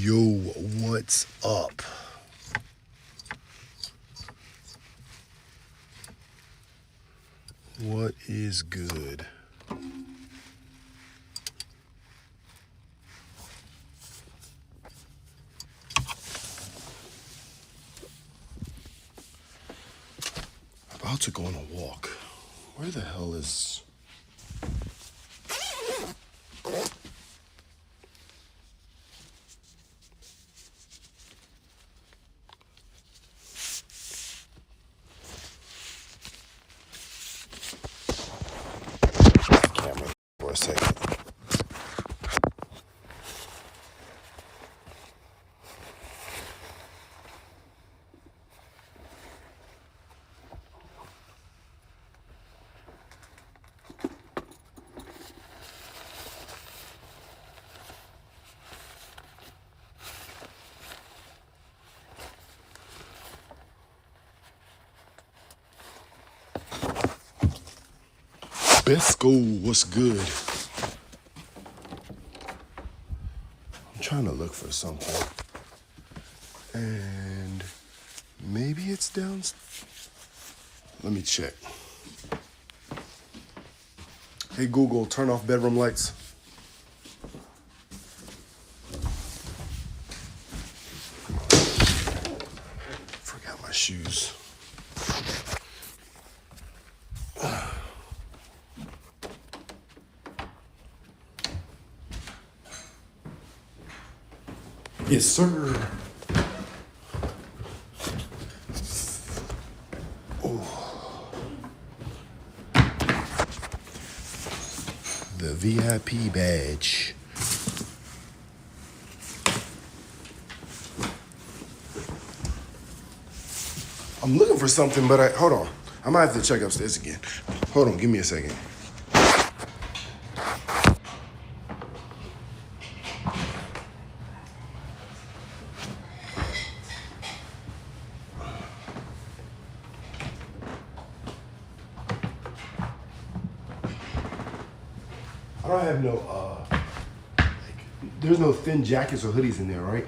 Yo, what's up? What is good? About to go on a walk. Where the hell is... camera for a second. Bisco, what's good? I'm trying to look for something. And maybe it's downstairs. Let me check. Hey Google, turn off bedroom lights. Forgot my shoes. Yes, sir. Oh. The VIP badge. I'm looking for something, but hold on. I might have to check upstairs again. Hold on, give me a second. I don't have no, there's no thin jackets or hoodies in there, right?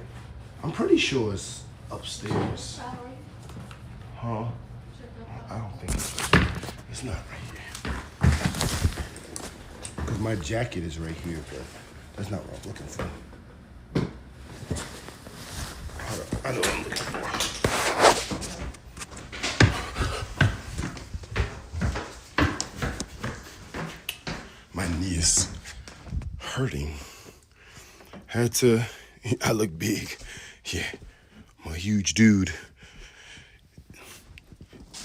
I'm pretty sure it's upstairs. Huh? I don't think it's not right here. Because my jacket is right here, but that's not what I'm looking for. I know what I'm looking for. My knee is hurting. I look big. Yeah, I'm a huge dude.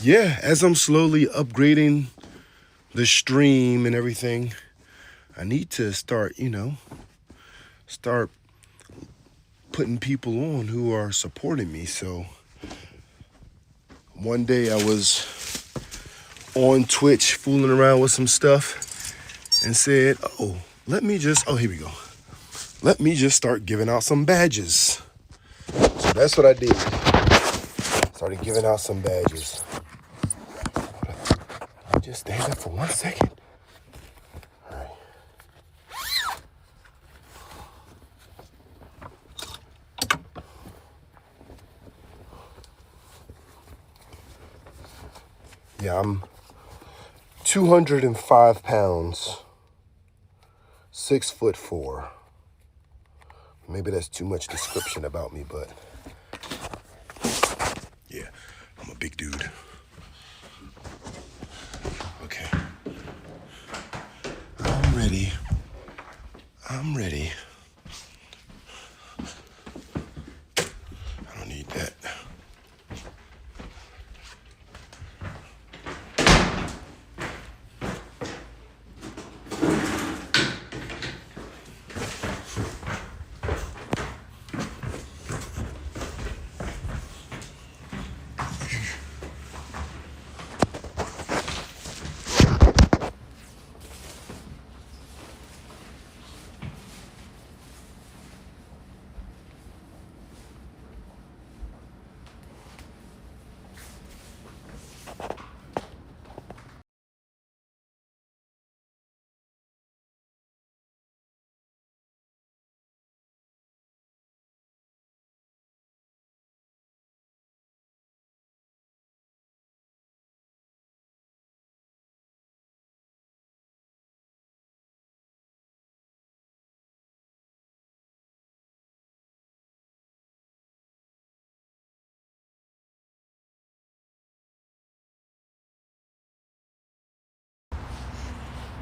Yeah, as I'm slowly upgrading the stream and everything, I need to start putting people on who are supporting me. So one day I was on Twitch fooling around with some stuff and said, here we go. Let me just start giving out some badges. So that's what I did. Started giving out some badges. Just stand up for 1 second. All right. Yeah, I'm 205 pounds, 6'4". Maybe that's too much description about me, but yeah, I'm a big dude. Okay. I'm ready. I don't need that.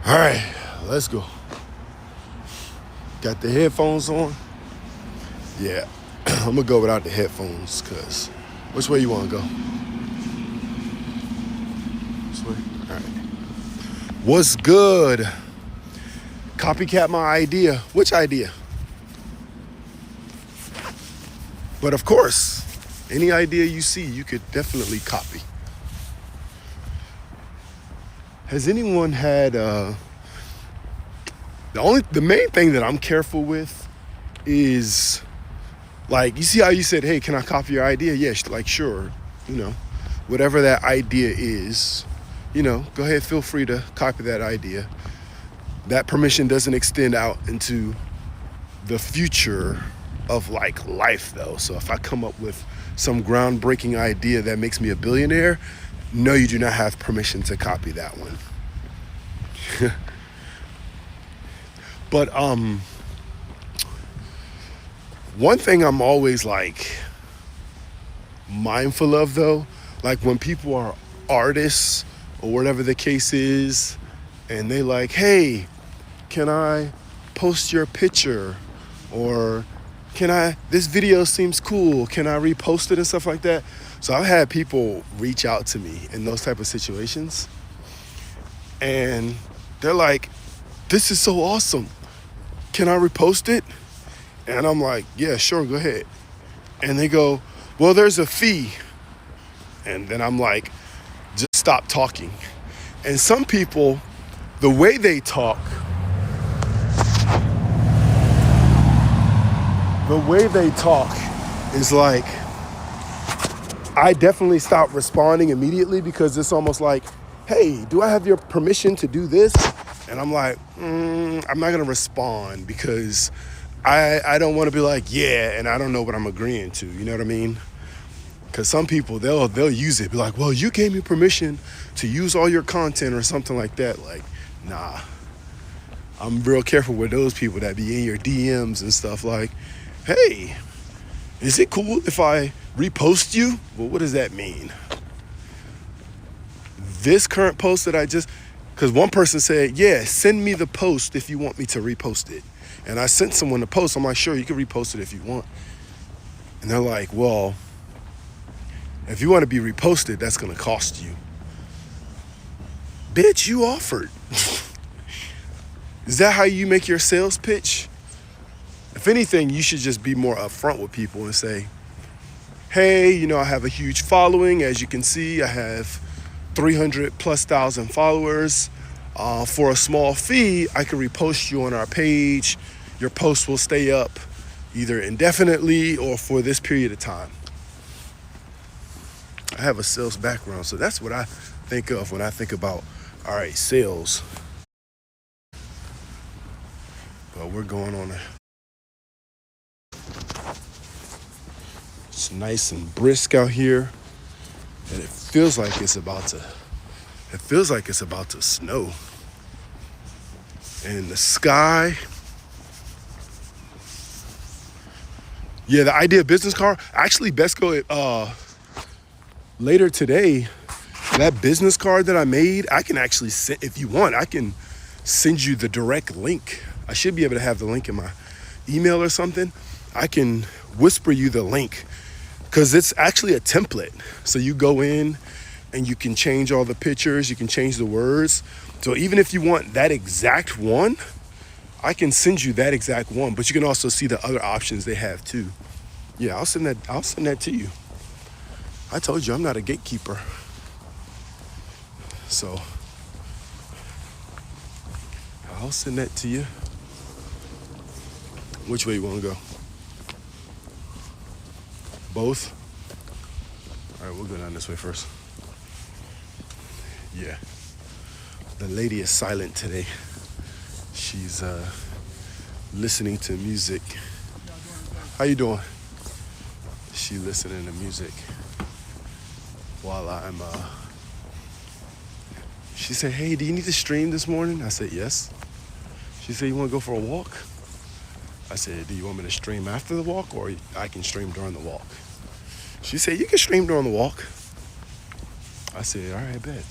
All right, let's go. Got the headphones on? Yeah, I'm gonna go without the headphones, cause which way you wanna go? This way? All right. What's good? Copycat my idea. Which idea? But of course, any idea you see, you could definitely copy. Has anyone had the main thing that I'm careful with is, like, you see how you said, hey, can I copy your idea? Yes, like, sure, whatever that idea is, go ahead, feel free to copy that idea. That permission doesn't extend out into the future of like life though. So if I come up with some groundbreaking idea that makes me a billionaire, no, you do not have permission to copy that one. But one thing I'm always like mindful of though, like when people are artists or whatever the case is, and they like, hey, can I post your picture? Or this video seems cool, can I repost it and stuff like that? So I've had people reach out to me in those type of situations. And they're like, this is so awesome. Can I repost it? And I'm like, yeah, sure, go ahead. And they go, well, there's a fee. And then I'm like, just stop talking. And some people, the way they talk is like, I definitely stop responding immediately because it's almost like, hey, do I have your permission to do this? And I'm like, I'm not gonna respond because I don't want to be like, yeah, and I don't know what I'm agreeing to. You know what I mean? Because some people, they'll use it, be like, well, you gave me permission to use all your content or something like that. Like, nah. I'm real careful with those people that be in your DMs and stuff like, hey, is it cool if I repost you? Well, what does that mean? This current post that because one person said, yeah, send me the post if you want me to repost it. And I sent someone the post. I'm like, sure, you can repost it if you want. And they're like, well, if you want to be reposted, that's going to cost you. Bitch, you offered. Is that how you make your sales pitch? If anything, you should just be more upfront with people and say, hey, I have a huge following. As you can see, I have 300,000+ followers. For a small fee, I can repost you on our page. Your post will stay up either indefinitely or for this period of time. I have a sales background, so that's what I think of when I think about, all right, sales. But we're going on it's nice and brisk out here, and it feels like it's about to snow. And the sky, yeah, the idea business card, actually, Besco, later today, that business card that I made, I can actually send, if you want, I can send you the direct link. I should be able to have the link in my email or something. I can whisper you the link because it's actually a template. So you go in and you can change all the pictures, you can change the words. So even if you want that exact one, I can send you that exact one, but you can also see the other options they have too. Yeah, I'll send that to you. I told you I'm not a gatekeeper. So I'll send that to you. Which way you want to go? Both? All right, we'll go down this way first. Yeah. The lady is silent today. She's listening to music. How you doing? She listening to music while I'm she said, hey, do you need to stream this morning? I said, yes. She said, you want to go for a walk? I said, do you want me to stream after the walk or I can stream during the walk? She said, you can stream during the walk. I said, all right, bet.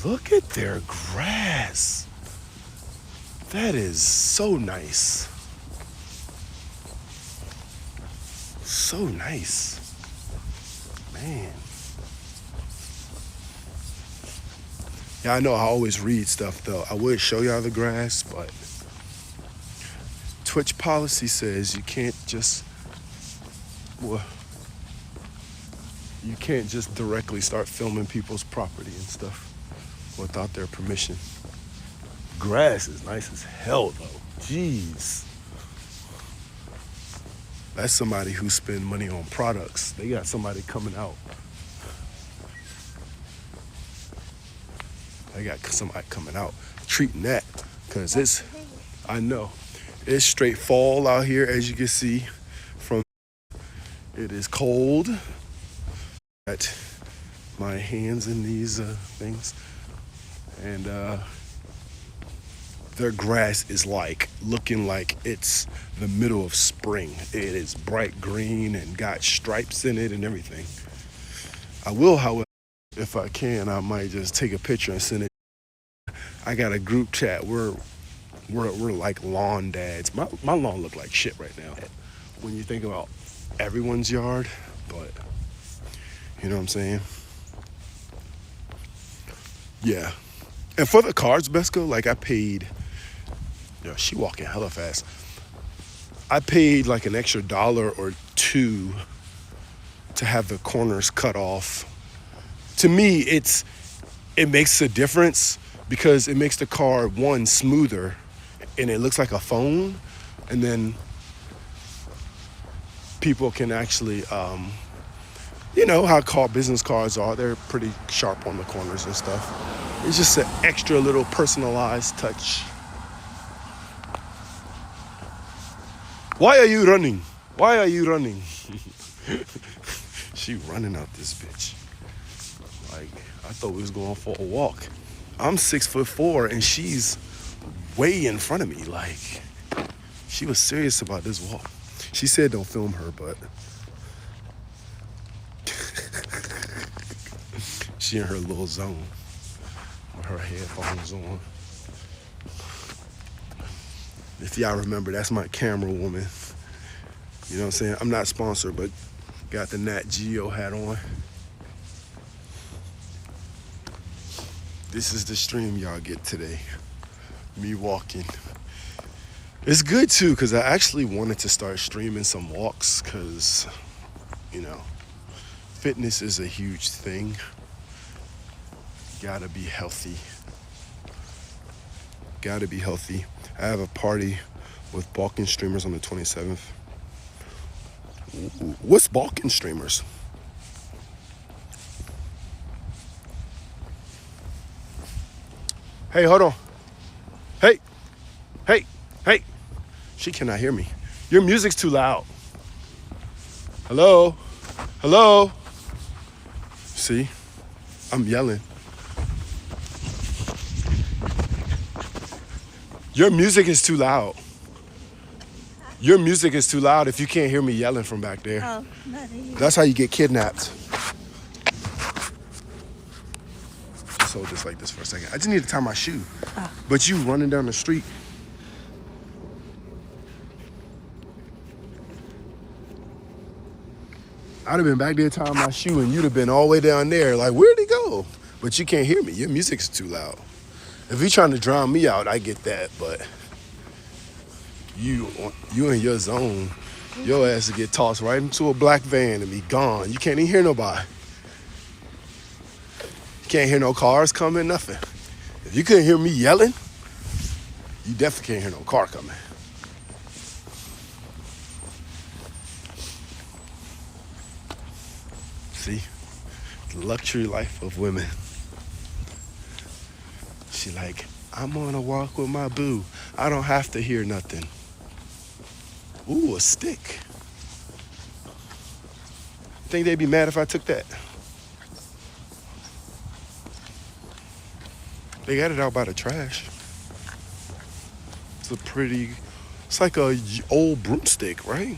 Look at their grass. That is so nice. So nice. Man. Yeah, I know I always read stuff though. I would show y'all the grass, but Twitch policy says you can't just, well, you can't just directly start filming people's property and stuff without their permission. Grass is nice as hell though. Jeez. That's somebody who spend money on products. They got somebody coming out. They got somebody coming out treating that, because it's, I know, it's straight fall out here, as you can see from, it is cold. Got my hands in these things, and their grass is like looking like it's the middle of spring. It is bright green and got stripes in it and everything. I will, however, if I can, I might just take a picture and send it. I got a group chat. We're like lawn dads. My lawn look like shit right now when you think about everyone's yard, but you know what I'm saying? Yeah. And for the cars, Besco, like I paid, yo, she walking hella fast. I paid like an extra $1 or $2 to have the corners cut off. To me, it makes a difference because it makes the car, one, smoother, and it looks like a phone, and then people can actually, you know how business cars are, they're pretty sharp on the corners and stuff. It's just an extra little personalized touch. Why are you running? Why are you running? She running out this bitch. Like, I thought we was going for a walk. I'm 6'4" and she's way in front of me. Like, she was serious about this walk. She said don't film her, but she in her little zone with her headphones on. If y'all remember, that's my camera woman. You know what I'm saying? I'm not sponsored, but got the Nat Geo hat on. This is the stream y'all get today. Me walking. It's good too, because I actually wanted to start streaming some walks because, you know, fitness is a huge thing. Gotta be healthy. Gotta be healthy. I have a party with Balkan streamers on the 27th. What's Balkan streamers? Hey, hold on. Hey, hey, hey. She cannot hear me. Your music's too loud. Hello? Hello? See? I'm yelling. Your music is too loud. Your music is too loud if you can't hear me yelling from back there. Oh, that's how you get kidnapped. Just hold this like this for a second. I just need to tie my shoe. Oh. But you running down the street. I'd have been back there tying my shoe and you'd have been all the way down there. Like, where'd he go? But you can't hear me. Your music's too loud. If you're trying to drown me out, I get that, but you in your zone, your ass will get tossed right into a black van and be gone. You can't even hear nobody. You can't hear no cars coming, nothing. If you couldn't hear me yelling, you definitely can't hear no car coming. See, the luxury life of women. She like, I'm on a walk with my boo. I don't have to hear nothing. Ooh, a stick. Think they'd be mad if I took that? They got it out by the trash. It's like a old broomstick, right?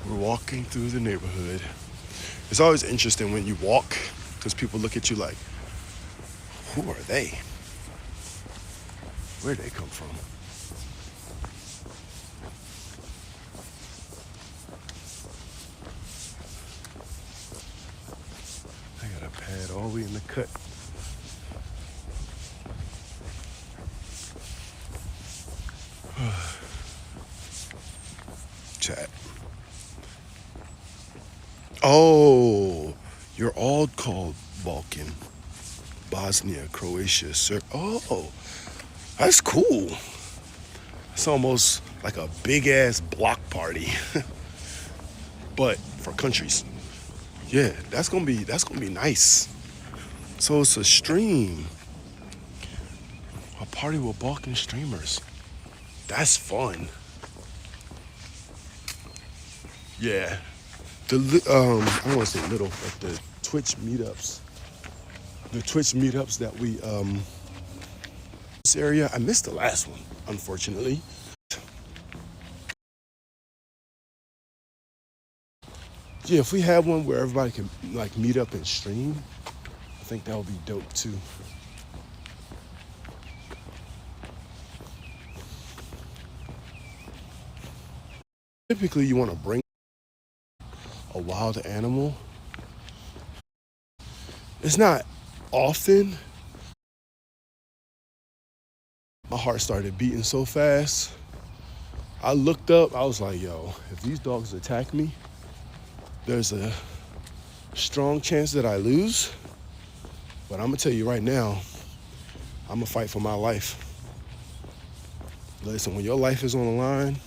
We're walking through the neighborhood. It's always interesting when you walk because people look at you like, who are they? Where'd they come from? I got a pad all the way in the cut. Chat. Oh, you're all called Balkan. Bosnia, Croatia, oh, that's cool. It's almost like a big ass block party, but for countries. Yeah, that's gonna be nice. So it's a stream, a party with Balkan streamers. That's fun. Yeah, I don't want to say little, but the Twitch meetups that we this area. I missed the last one, unfortunately. Yeah, if we have one where everybody can like meet up and stream, I think that would be dope too. Typically, you want to bring a wild animal. It's not often. My heart started beating so fast. I looked up, I was like, yo, if these dogs attack me, there's a strong chance that I lose. But I'm gonna tell you right now, I'm gonna fight for my life. Listen, when your life is on the line,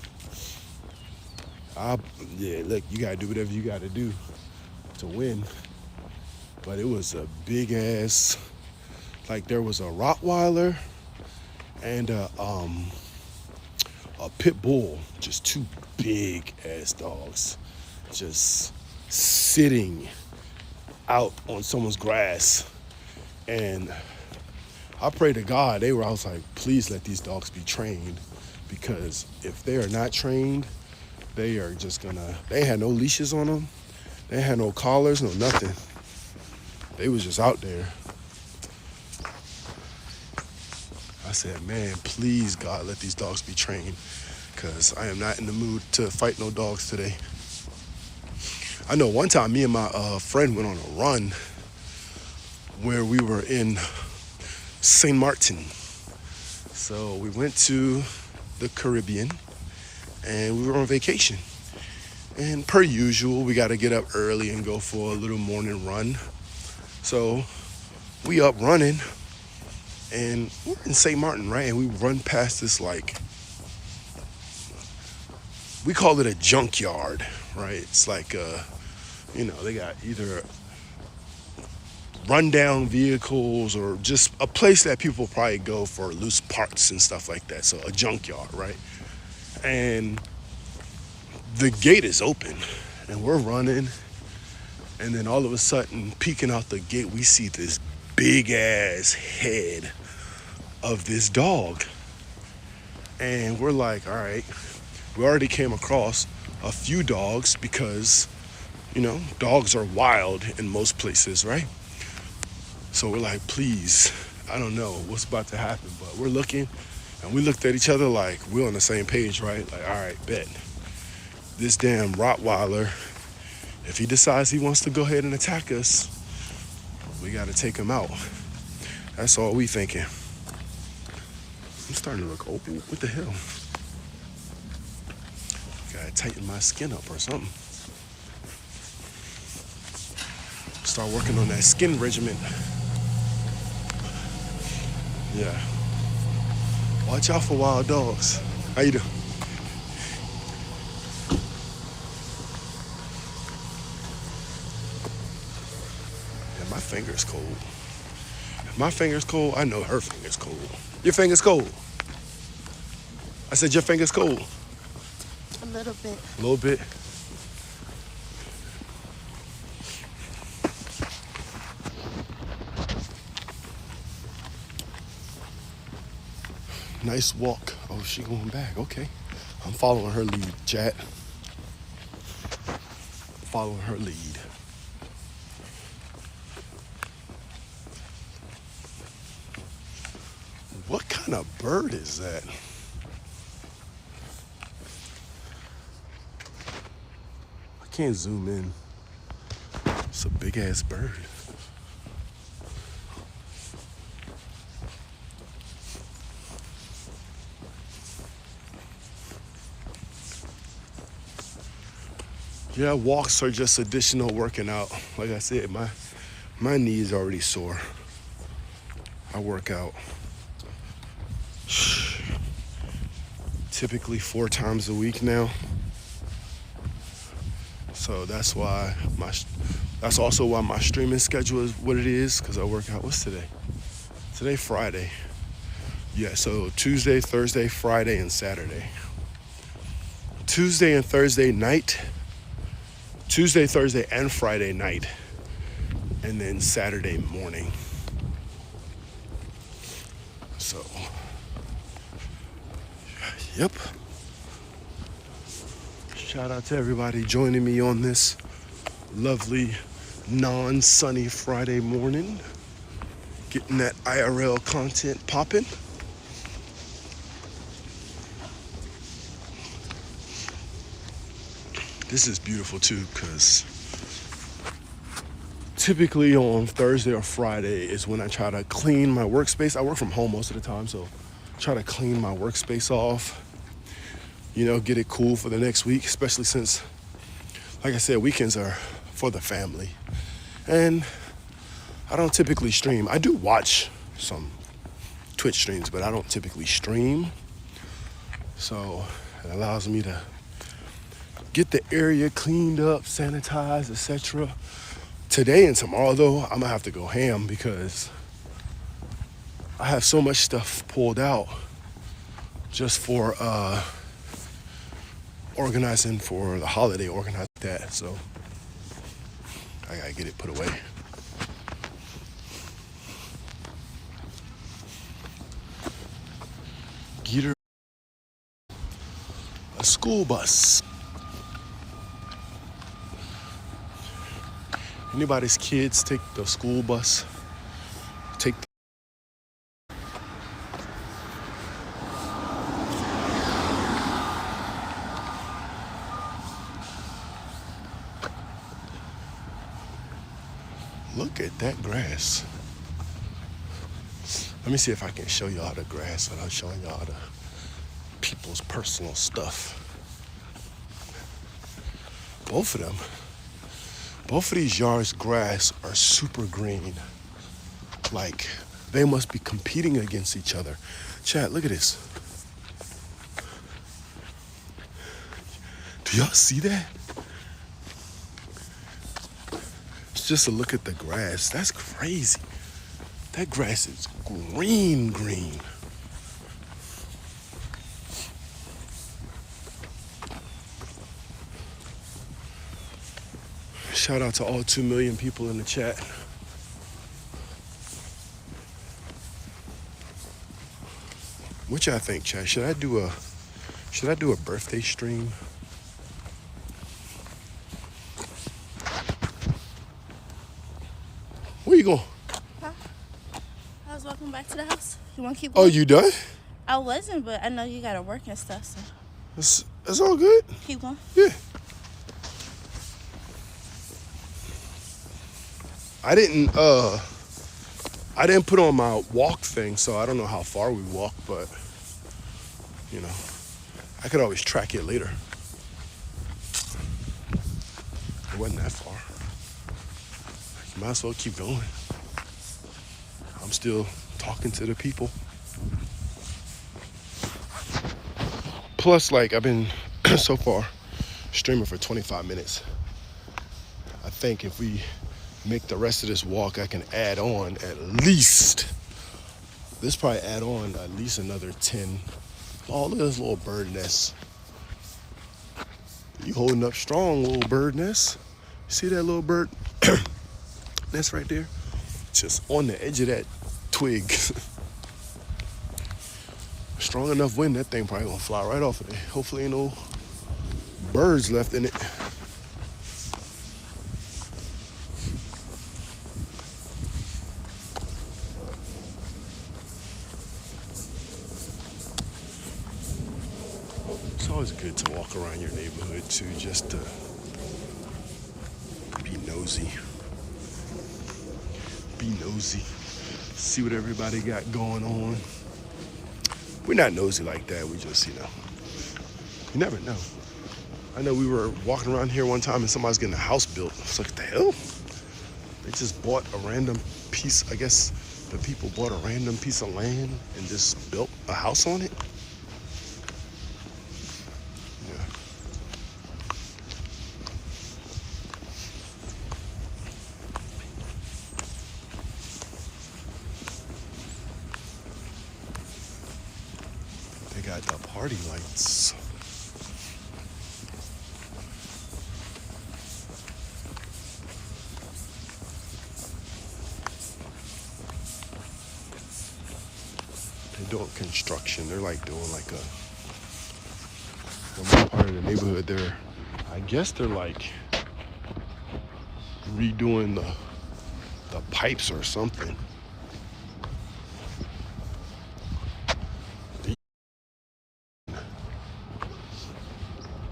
look, you gotta do whatever you gotta do to win. But it was a big ass, like there was a Rottweiler and a pit bull, just two big ass dogs, just sitting out on someone's grass. And I pray to God, I was like, please let these dogs be trained, because if they are not trained, they are just they had no leashes on them. They had no collars, no nothing. They was just out there. I said, man, please, God, let these dogs be trained, because I am not in the mood to fight no dogs today. I know one time me and my friend went on a run where we were in St. Martin. So we went to the Caribbean and we were on vacation. And per usual, we got to get up early and go for a little morning run. So we up running and we're in St. Martin, right? And we run past this, like, we call it a junkyard, right? It's like, they got either rundown vehicles or just a place that people probably go for loose parts and stuff like that. So a junkyard, right? And the gate is open and we're running, and then all of a sudden, peeking out the gate, we see this big ass head of this dog. And we're like, all right, we already came across a few dogs because, dogs are wild in most places, right? So we're like, please, I don't know what's about to happen, but we're looking, and we looked at each other like we're on the same page, right? Like, all right, bet. This damn Rottweiler, if he decides he wants to go ahead and attack us, we got to take him out. That's all we thinking. I'm starting to look open. What the hell? Gotta tighten my skin up or something. Start working on that skin regimen. Yeah. Watch out for wild dogs. How you doing? Yeah, my finger's cold. If my finger's cold, I know her finger's cold. Your finger's cold. I said your finger's cold. A little bit. A little bit. Nice walk. Oh, she going back. Okay. I'm following her lead, chat. Following her lead. What kind of bird is that? I can't zoom in. It's a big ass bird. Yeah, walks are just additional working out. Like I said, my knee is already sore. I work out typically 4 times a week now. So that's also why my streaming schedule is what it is, because I work out. What's today? Today, Friday. Yeah, so Tuesday, Thursday, Friday, and Saturday. Tuesday and Thursday night. Tuesday, Thursday, and Friday night. And then Saturday morning. So, yep. Shout out to everybody joining me on this lovely, non-sunny Friday morning. Getting that IRL content popping. This is beautiful too, because typically on Thursday or Friday is when I try to clean my workspace. I work from home most of the time, so try to clean my workspace off. You know, get it cool for the next week, especially since, like I said, weekends are for the family. And I don't typically stream. I do watch some Twitch streams, but I don't typically stream. So it allows me to get the area cleaned up, sanitized, etc. Today and tomorrow, though, I'm gonna have to go ham because I have so much stuff pulled out just for organizing for the holiday, organizing that. So I gotta get it put away. Get her a school bus. Anybody's kids take the school bus? Take Look at that grass. Let me see if I can show y'all the grass without showing y'all the people's personal stuff. Both of these yards' grass are super green. Like, they must be competing against each other. Chat, look at this. Do y'all see that? It's just a look at the grass. That's crazy. That grass is green. Shout out to all 2 million people in the chat. What y'all think, chat? Should I do a birthday stream? Where you going? Huh? I was walking back to the house. You want to keep Oh, going? you done? I wasn't, but I know you got to work and stuff, so. It's all good. Keep going? Yeah. I didn't put on my walk thing, so I don't know how far we walk, but, you know, I could always track it later. It wasn't that far. Might as well keep going. I'm still talking to the people. Plus, like, I've been so far streaming for 25 minutes. I think if we make the rest of this walk, I can add on at least, this probably add on at least another 10. Oh, look at this little bird nest. You holding up strong, little bird nest. See that little bird nest right there? Just on the edge of that twig. Strong enough wind, that thing probably gonna fly right off of it. Hopefully ain't no birds left in it. always good to walk around your neighborhood too, just to be nosy. Be nosy. See what everybody got going on. We're not nosy like that. We just, you never know. I know we were walking around here one time and somebody's getting a house built. I was like, what the hell? They just bought a random piece. I guess the people bought a random piece of land and just built a house on it. Yeah. They got the party lights. They're doing construction. They're like doing like one part of the neighborhood. I guess they're like redoing the pipes or something.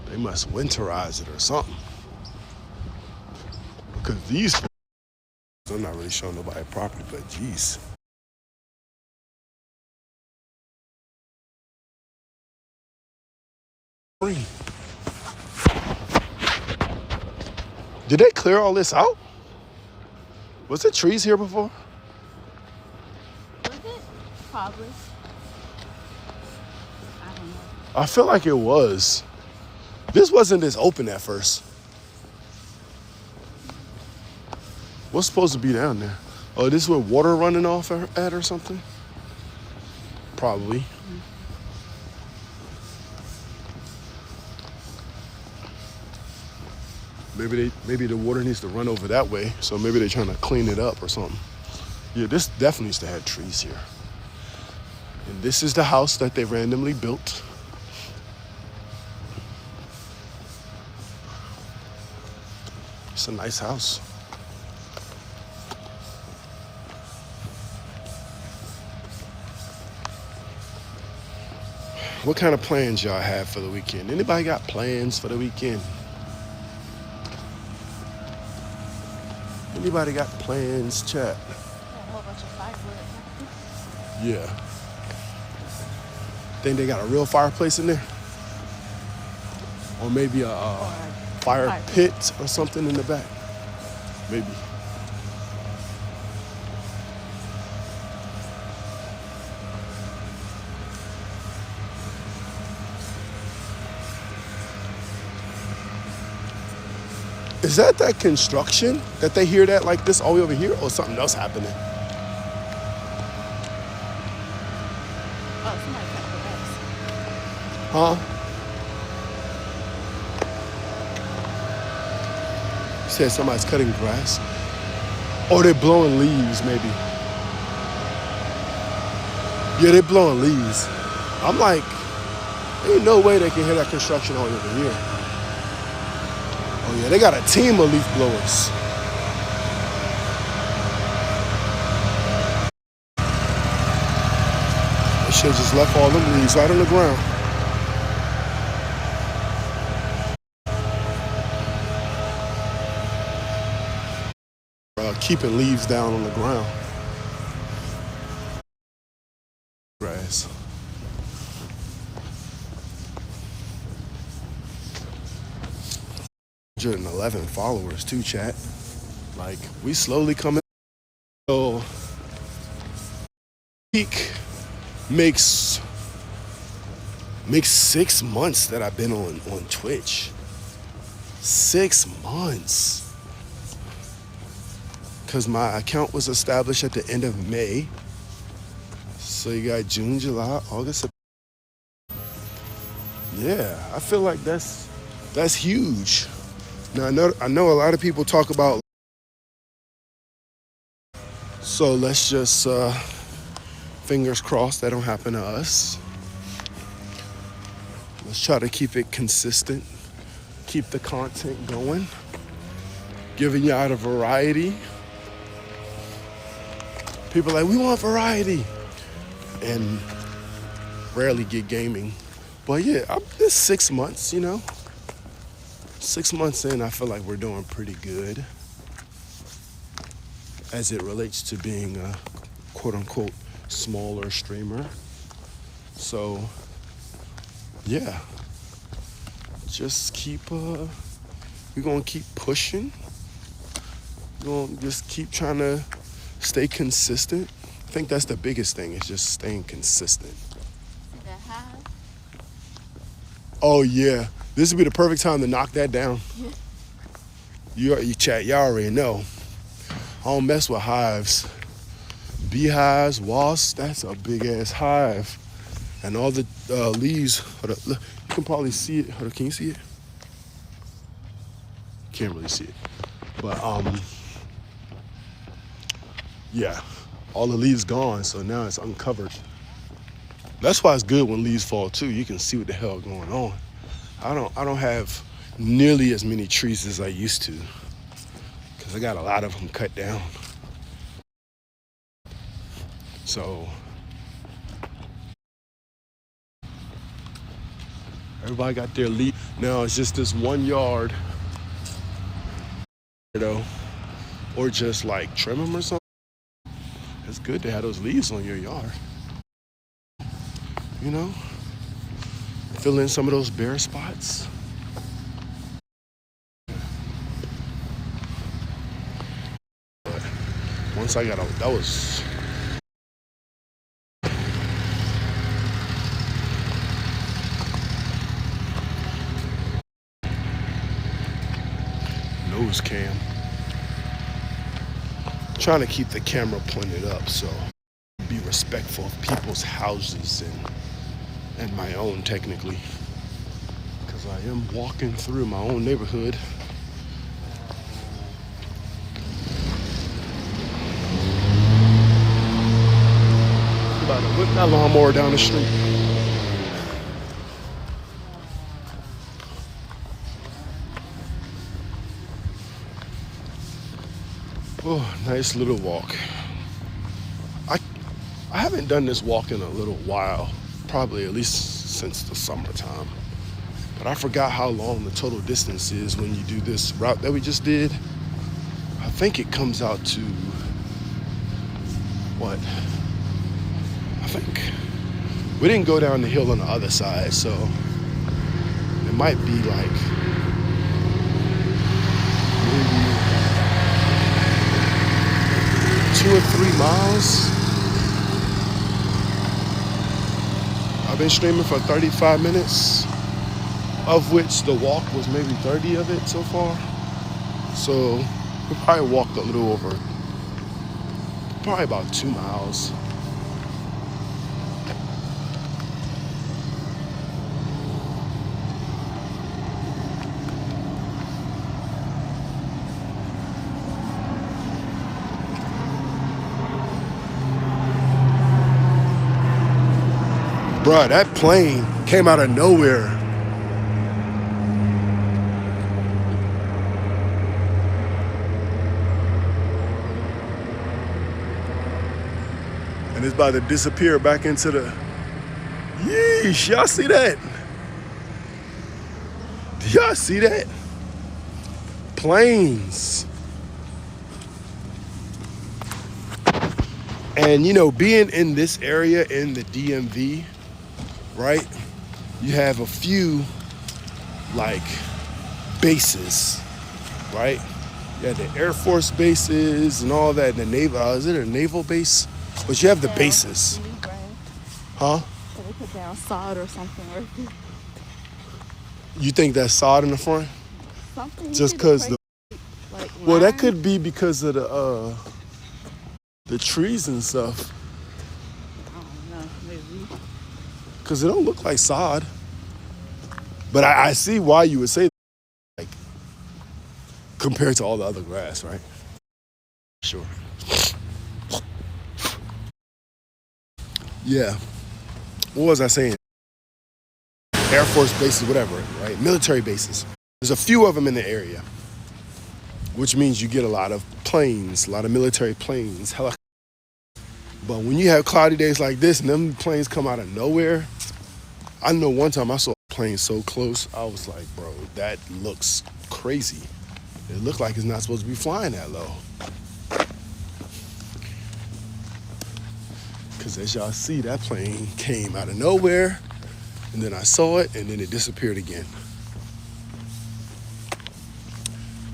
They must winterize it or something. Because these, I'm not really showing nobody property, but geez. Did they clear all this out? Was there trees here before? Was it? Probably. I don't know. I feel like it was. This wasn't this open at first. What's supposed to be down there? Oh, this is where water running off at or something? Probably. Mm-hmm. Maybe the water needs to run over that way, so maybe they're trying to clean it up or something. Yeah, this definitely used to have trees here. And this is the house that they randomly built. It's a nice house. What kind of plans y'all have for the weekend? Anybody got plans for the weekend? Anybody got plans, chat? Yeah, a whole bunch of firewood. Yeah. Think they got a real fireplace in there? Or maybe a fire pit or something in the back? Maybe. Is that construction that they hear that like this all the way over here, or something else happening? Oh, somebody cut the grass. Huh? You said somebody's cutting grass? Or they're blowing leaves, maybe. Yeah, they're blowing leaves. I'm like, ain't no way they can hear that construction all the way over here. Oh yeah, they got a team of leaf blowers. They should have just left all them leaves right on the ground. Keeping leaves down on the ground. Grass. 111 followers too, chat. Like, we slowly coming. So week makes 6 months that I've been on Twitch. 6 months. Because my account was established at the end of May. So you got June, July, August. Yeah, I feel like that's huge. Now I know a lot of people talk about, so let's just fingers crossed that don't happen to us. Let's try to keep it consistent, keep the content going, giving y'all the variety. People are like, we want variety, and rarely get gaming But yeah, it's 6 months, 6 months in, I feel like we're doing pretty good as it relates to being a quote unquote smaller streamer. So yeah, just we're gonna keep pushing. We're gonna just keep trying to stay consistent. I think that's the biggest thing, is just staying consistent. That high? Oh yeah, this would be the perfect time to knock that down. You chat, y'all already know. I don't mess with hives. Beehives, wasps, that's a big ass hive. And all the leaves, hold up, look, you can probably see it. Hold up, can you see it? Can't really see it. But yeah, all the leaves gone, so now it's uncovered. That's why it's good when leaves fall too. You can see what the hell going on. I don't have nearly as many trees as I used to, because I got a lot of them cut down. So everybody got their leaf. Now it's just this 1 yard, or just like trim them or something. It's good to have those leaves on your yard. Fill in some of those bare spots. But once I got out, that was nose cam. Trying to keep the camera pointed up, so be respectful of people's houses and my own, technically, because I am walking through my own neighborhood. I'm about to whip that lawnmower down the street. Oh, nice little walk. I haven't done this walk in a little while, probably at least since the summertime. But I forgot how long the total distance is when you do this route that we just did. I think it comes out to, what? I think we didn't go down the hill on the other side, so it might be like maybe 2 or 3 miles. I've been streaming for 35 minutes, of which the walk was maybe 30 of it so far. So we probably walked a little over, probably about 2 miles. Bruh, that plane came out of nowhere. And it's about to disappear back into the... Yeesh, y'all see that? Do y'all see that? Planes. And being in this area in the DMV, right? You have a few like bases, right? You have the Air Force bases and all that. The naval, is it a naval base? But you have the bases. Huh? So they put down sod or something. You think that's sod in the front? Something. Just because the... Like well, that could be because of the trees and stuff. I don't know, maybe. Because it don't look like sod. But I see why you would say that, like, compared to all the other grass, right? Sure. Yeah. What was I saying? Air Force bases, whatever, right? Military bases. There's a few of them in the area, which means you get a lot of planes, a lot of military planes, helicopters. But when you have cloudy days like this and them planes come out of nowhere, I know one time I saw a plane so close, I was like, bro, that looks crazy. It looked like it's not supposed to be flying that low. Because as y'all see, that plane came out of nowhere, and then I saw it, and then it disappeared again.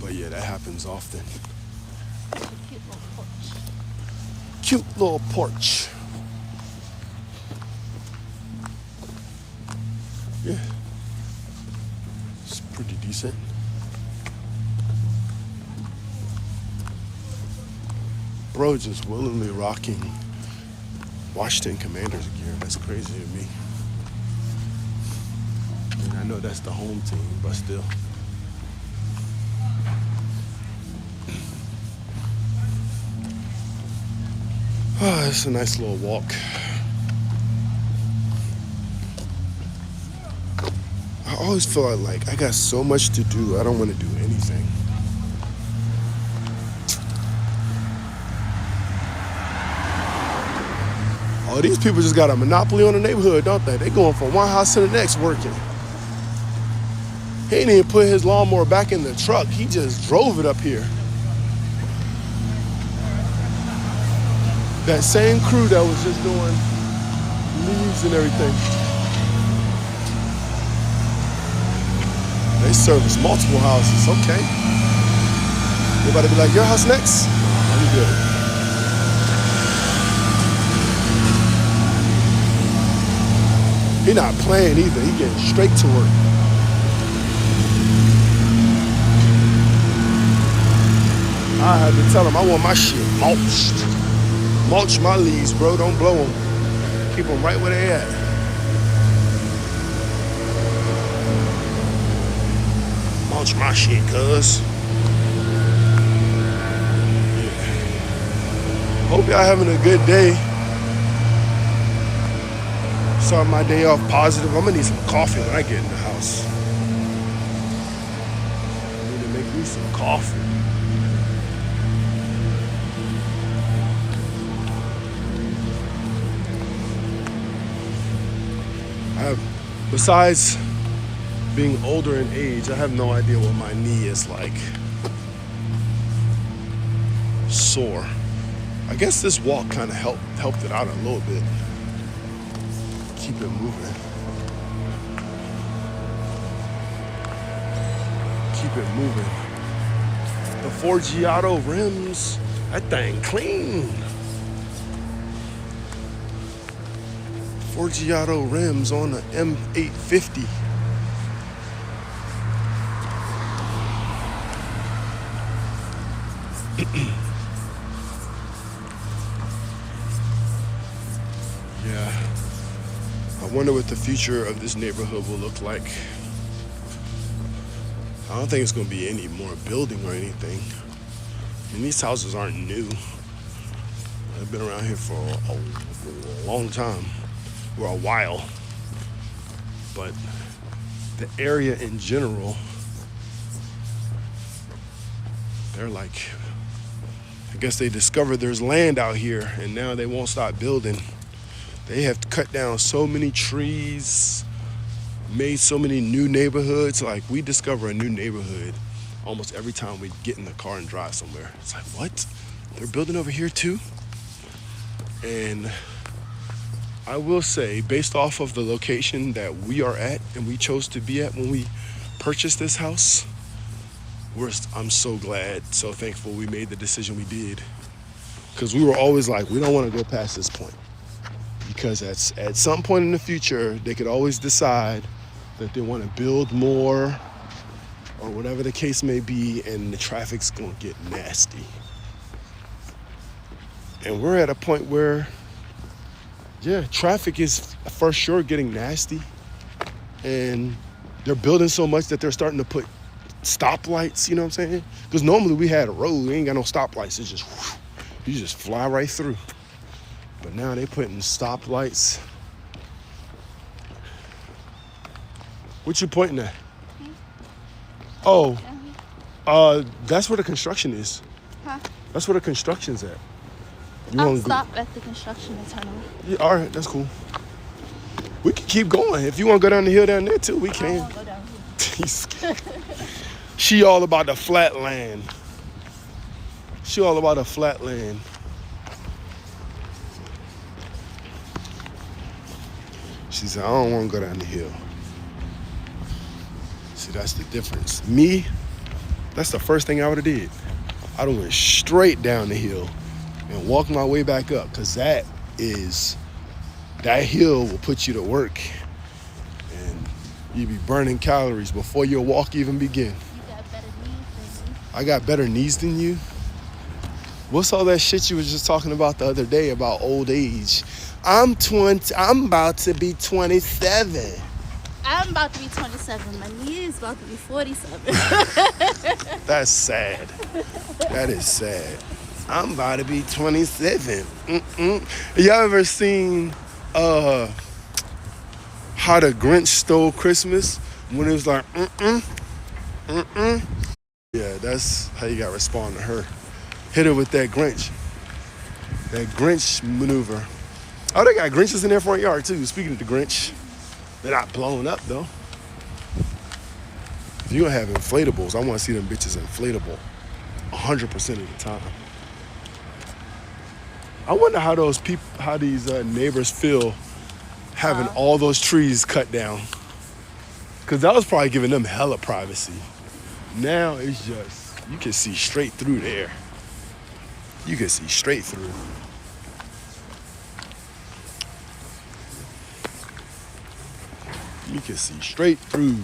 But yeah, that happens often. Cute little porch. Cute little porch. Yeah, it's pretty decent. Bro, just willingly rocking Washington Commanders gear. That's crazy to me. I mean, I know that's the home team, but still. Oh, it's a nice little walk. I always feel like I got so much to do, I don't want to do anything. Oh, these people just got a monopoly on the neighborhood, don't they? They going from one house to the next working. He ain't even put his lawnmower back in the truck. He just drove it up here. That same crew that was just doing leaves and everything. They service multiple houses, okay. You about to be like, your house next? I'm good. He not playing either. He getting straight to work. I had to tell him I want my shit mulched. Mulch my leaves, bro. Don't blow them. Keep them right where they at. Mulch my shit, cuz. Yeah. Hope y'all having a good day. Start my day off positive. I'm gonna need some coffee when I get in the house. I need to make me some coffee. Besides being older in age, I have no idea what my knee is like. Sore. I guess this walk kind of helped it out a little bit. Keep it moving. Keep it moving. The 4Giotto rims, that thing clean. 4Giotto rims on the M850. Yeah. I wonder what the future of this neighborhood will look like. I don't think it's going to be any more building or anything. I mean, these houses aren't new. They've been around here for a long time. For a while. But the area in general, they're like, I guess they discovered there's land out here and now they won't stop building. They have cut down so many trees, made so many new neighborhoods. Like, we discover a new neighborhood almost every time we get in the car and drive somewhere. It's like, what? They're building over here too? And I will say, based off of the location that we are at and we chose to be at when we purchased this house, I'm so glad, so thankful we made the decision we did. Because we were always like, we don't want to go past this point. Because at some point in the future, they could always decide that they want to build more or whatever the case may be, and the traffic's going to get nasty. And we're at a point where, yeah, traffic is for sure getting nasty. And they're building so much that they're starting to put stoplights, you know what I'm saying? Because normally we had a road, we ain't got no stoplights. It's just, whoosh, you just fly right through. But now they putting stoplights. What you pointing at? Oh, that's where the construction is. Huh? That's where the construction's at. I'll stop at the construction and turn around. Yeah, all right, that's cool. We can keep going. If you want to go down the hill down there too, we I don't can. want to go down here. She all about the flat land. She all about the flat land. She said, I don't want to go down the hill. See, that's the difference. Me, that's the first thing I would have did. I would have went straight down the hill and walked my way back up, because that hill will put you to work and you be burning calories before your walk even begin. You got better knees than me. I got better knees than you? What's all that shit you was just talking about the other day about old age? I'm about to be 27. I'm about to be 27. My knee is about to be 47. That's sad. That is sad. I'm about to be 27. Y'all ever seen How the Grinch Stole Christmas? When it was like, Yeah, that's how you gotta respond to her. Hit her with that Grinch. That Grinch maneuver. Oh, they got Grinches in their front yard too. Speaking of the Grinch, they're not blown up though. If you're gonna have inflatables, I wanna see them bitches inflatable 100% of the time. I wonder how these neighbors feel having all those trees cut down. Cause that was probably giving them hella privacy. Now it's just, you can see straight through there. You can see straight through. You can see straight through.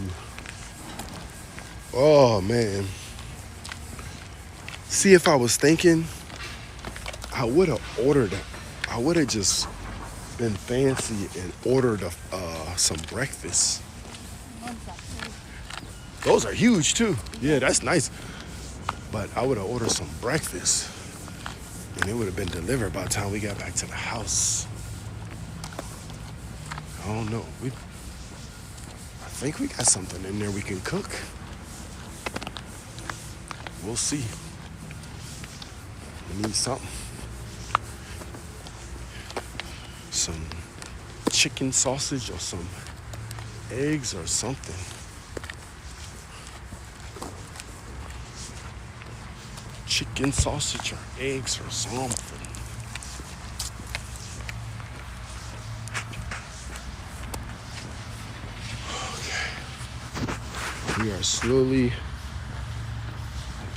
Oh man. See, if I was thinking, I would have ordered it. I would have just been fancy and ordered some breakfast. Those are huge too. Yeah, that's nice. But I would have ordered some breakfast and it would have been delivered by the time we got back to the house. I don't know. I think we got something in there we can cook. We'll see. We need something. Some chicken sausage or some eggs or something. Chicken sausage or eggs or something. Okay. We are slowly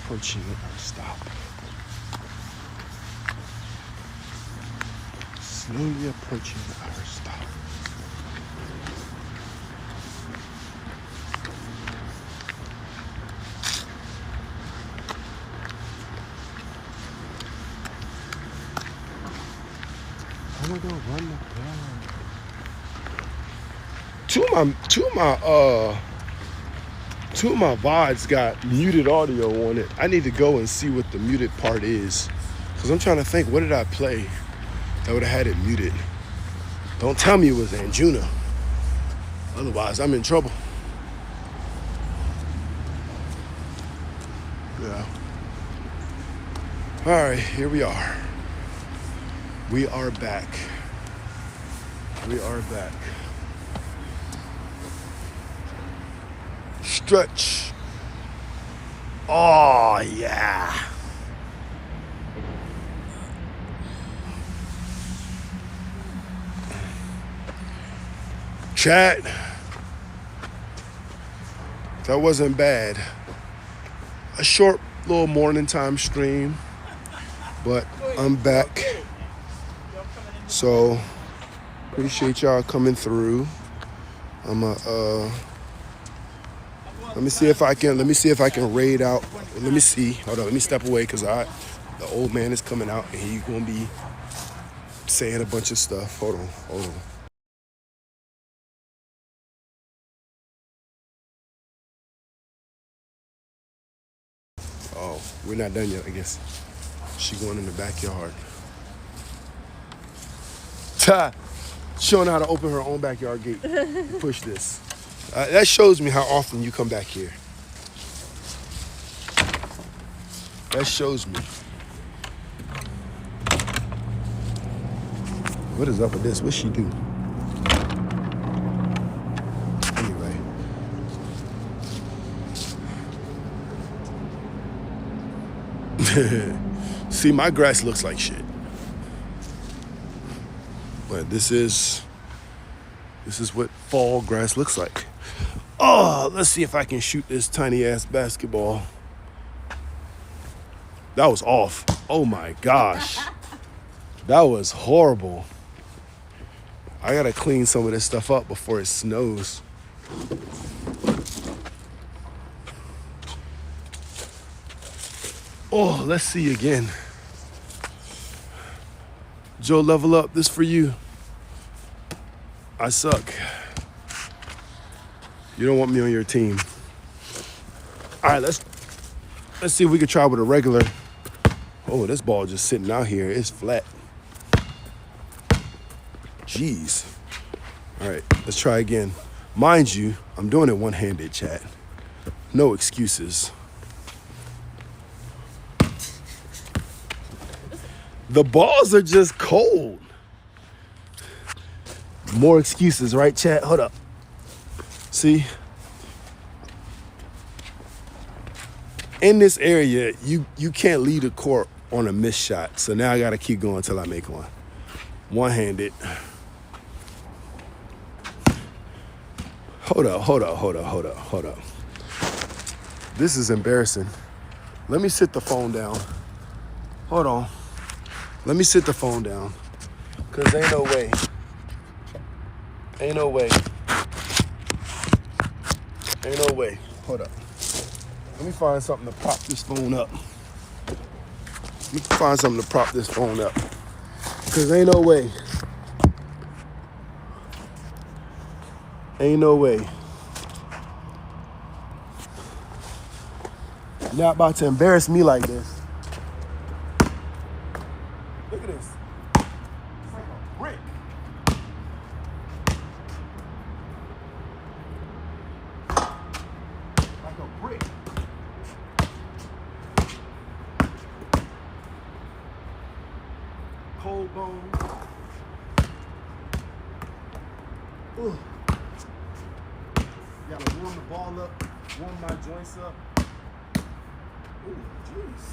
approaching our stop. Slowly approaching our stop. I'm gonna go run the dog. Two of my VODs got muted audio on it. I need to go and see what the muted part is. Cause I'm trying to think, what did I play that would have had it muted? Don't tell me it was Anjuna. Otherwise, I'm in trouble. Yeah. All right, here we are. We are back. We are back. Stretch. Oh, yeah. Chat. That wasn't bad. A short little morning time stream, but I'm back. So appreciate y'all coming through. Let me see if I can raid out. Let me see. Hold on, let me step away because the old man is coming out and he's gonna be saying a bunch of stuff. Hold on. Oh, we're not done yet, I guess. She going in the backyard. Showing how to open her own backyard gate. Push this. That shows me how often you come back here. That shows me. What is up with this? What's she do? See, my grass looks like shit. But this is what fall grass looks like. Oh, let's see if I can shoot this tiny ass basketball. That was off. Oh my gosh. That was horrible. I gotta clean some of this stuff up before it snows. Oh, let's see again. Joe, level up. This for you. I suck. You don't want me on your team. All right, let's see if we can try with a regular. Oh, this ball just sitting out here. It's flat. Jeez. All right, let's try again. Mind you, I'm doing it one-handed, chat. No excuses. The balls are just cold. More excuses, right, chat? Hold up. See? In this area, you can't lead a court on a missed shot. So now I got to keep going until I make one. One-handed. Hold up. This is embarrassing. Let me sit the phone down. Hold on. Let me sit the phone down. Because ain't no way. Ain't no way. Hold up. Let me find something to prop this phone up. Because ain't no way. Ain't no way. You're not about to embarrass me like this. Look at this. It's like a brick. Like a brick. Cold bone. Ugh. Gotta warm the ball up, warm my joints up. Ooh, jeez.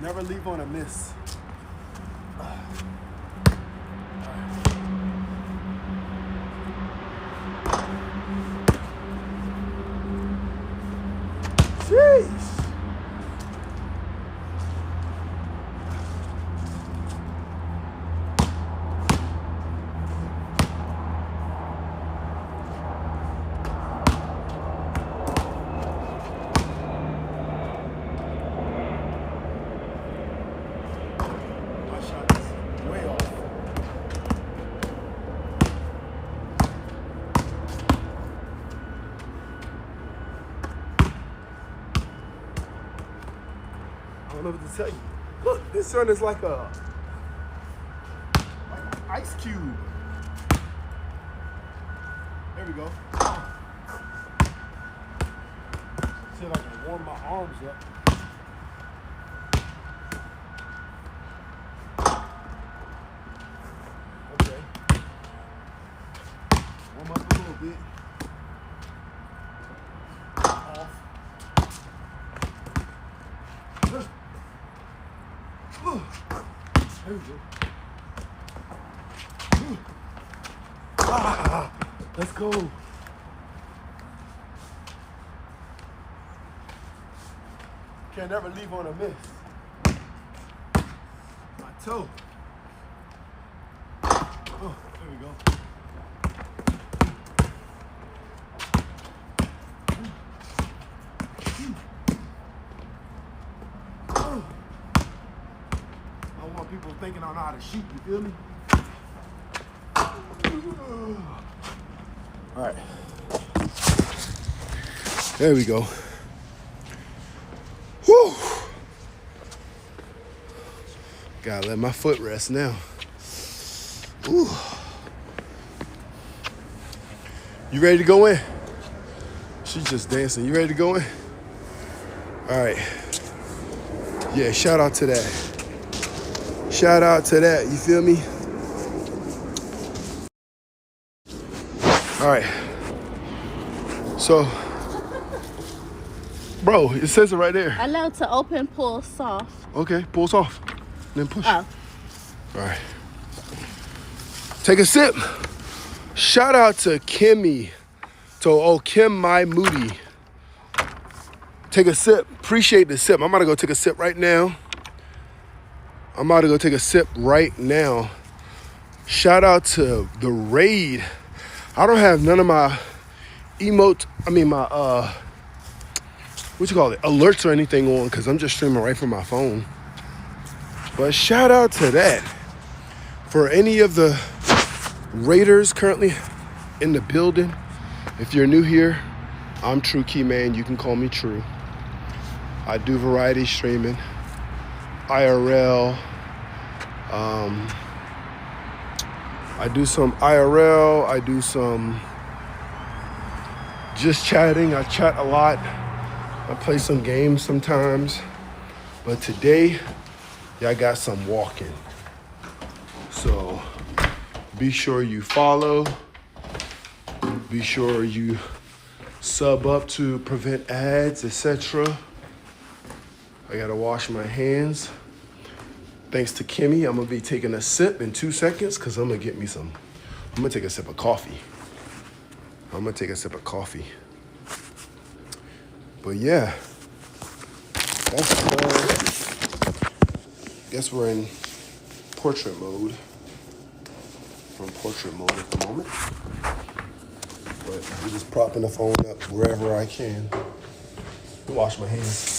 Never leave on a miss. Jeez. My shot is way off. I don't know what to tell you. Look, this sun is like an ice cube. There we go. See if I can warm my arms up. Okay. Warm up a little bit. Off. There we go. Let's go. Can't never leave on a miss. My toe. Oh, there we go. I don't want people thinking I know how to shoot, you feel me? All right. There we go. Whew. Gotta let my foot rest now. Ooh. You ready to go in? She's just dancing. You ready to go in? All right. Yeah, shout out to that. Shout out to that. You feel me? All right. So, bro, it says it right there. Allowed to open, pull, soft. Okay, pulls off. Then push. Oh. All right. Take a sip. Shout out to Kimmy. Kim My Moody. Take a sip. Appreciate the sip. I'm about to go take a sip right now. Shout out to the raid. I don't have none of my alerts or anything on because I'm just streaming right from my phone. But shout out to that. For any of the raiders currently in the building, if you're new here, I'm True Key Man. You can call me True. I do variety streaming, IRL. I do some IRL. I do some just chatting. I chat a lot. I play some games sometimes. But today, I got some walking. So be sure you follow. Be sure you sub up to prevent ads, etc. I gotta wash my hands. Thanks to Kimmy, I'm gonna be taking a sip in 2 seconds because I'm gonna take a sip of coffee. But yeah, guess we're in portrait mode. We're in portrait mode at the moment. But I'm just propping the phone up wherever I can to wash my hands.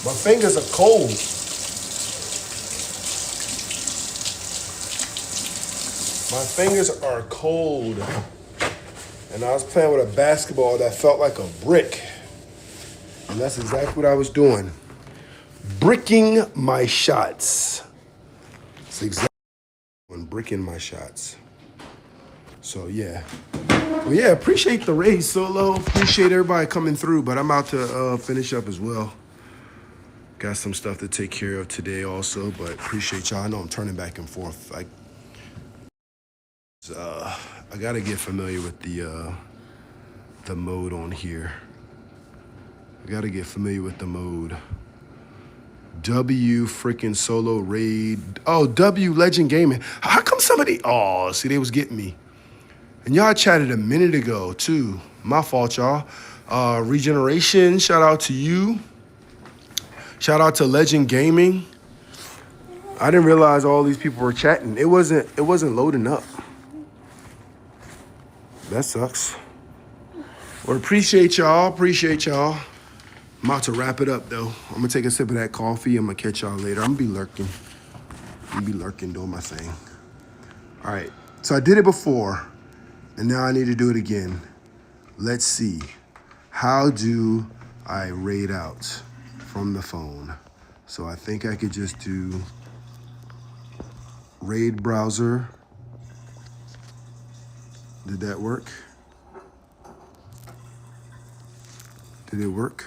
My fingers are cold. And I was playing with a basketball that felt like a brick. And that's exactly what I was doing. Bricking my shots. It's exactly what I'm bricking my shots. So yeah. Well, yeah, appreciate the race, Solo. Appreciate everybody coming through, but I'm out to finish up as well. Got some stuff to take care of today also, but appreciate y'all. I know I'm turning back and forth. I gotta get familiar with the mode on here. I gotta get familiar with the mode. W freaking solo raid. Oh, W Legend Gaming. How come somebody? Oh, see, they was getting me. And y'all chatted a minute ago too. My fault, y'all. Regeneration. Shout out to you. Shout out to Legend Gaming. I didn't realize all these people were chatting. It wasn't loading up. That sucks. Well, appreciate y'all. I'm about to wrap it up though. I'm gonna take a sip of that coffee. I'm gonna catch y'all later. I'm gonna be lurking doing my thing. All right, so I did it before and now I need to do it again. Let's see. How do I raid out from the phone? So I think I could just do raid browser. Did that work? Did it work?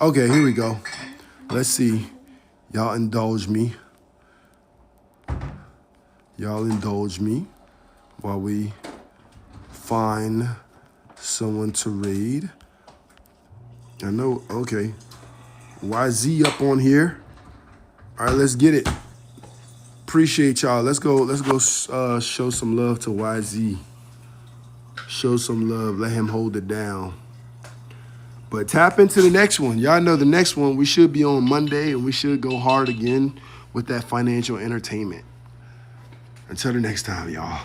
Okay, here we go. Let's see. Y'all indulge me. While we find someone to raid. I know, okay. YZ up on here. All right, let's get it. Appreciate y'all. Let's go show some love to YZ. Show some love. Let him hold it down. But tap into the next one. Y'all know the next one, we should be on Monday, and we should go hard again with that financial entertainment. Until the next time, y'all.